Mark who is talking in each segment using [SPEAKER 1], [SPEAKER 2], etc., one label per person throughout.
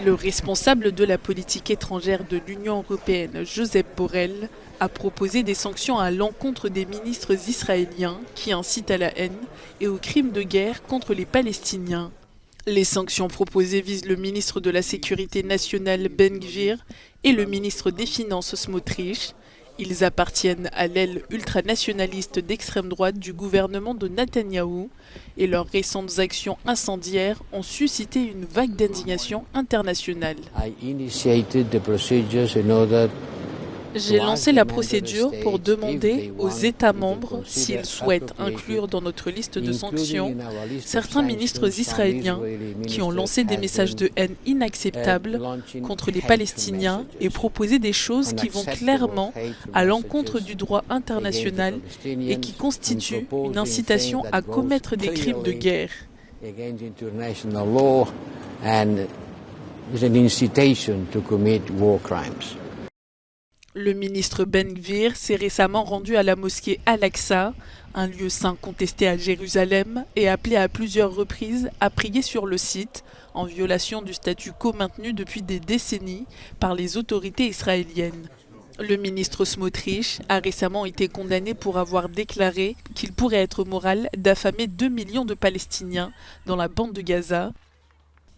[SPEAKER 1] Le responsable de la politique étrangère de l'Union européenne, Josep Borrell, a proposé des sanctions à l'encontre des ministres israéliens qui incitent à la haine et aux crimes de guerre contre les Palestiniens. Les sanctions proposées visent le ministre de la Sécurité nationale Ben Gvir et le ministre des Finances Smotrich. Ils appartiennent à l'aile ultranationaliste d'extrême droite du gouvernement de Netanyahou et leurs récentes actions incendiaires ont suscité une vague d'indignation internationale. J'ai lancé la procédure pour demander aux États membres s'ils souhaitent inclure dans notre liste de sanctions certains ministres israéliens qui ont lancé des messages de haine inacceptables contre les Palestiniens et proposé des choses qui vont clairement à l'encontre du droit international et qui constituent une incitation à commettre des crimes de guerre. Le ministre Ben Gvir s'est récemment rendu à la mosquée Al-Aqsa, un lieu saint contesté à Jérusalem, et appelé à plusieurs reprises à prier sur le site, en violation du statu quo maintenu depuis des décennies par les autorités israéliennes. Le ministre Smotrich a récemment été condamné pour avoir déclaré qu'il pourrait être moral d'affamer 2 millions de Palestiniens dans la bande de Gaza.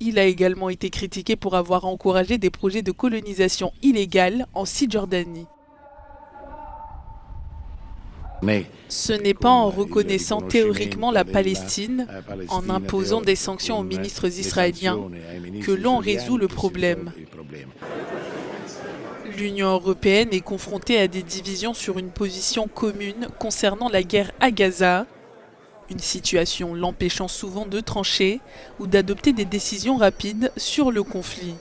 [SPEAKER 1] Il a également été critiqué pour avoir encouragé des projets de colonisation illégale en Cisjordanie. Ce n'est pas en reconnaissant théoriquement la Palestine, en imposant des sanctions aux ministres israéliens, que l'on résout le problème. L'Union européenne est confrontée à des divisions sur une position commune concernant la guerre à Gaza, une situation l'empêchant souvent de trancher ou d'adopter des décisions rapides sur le conflit.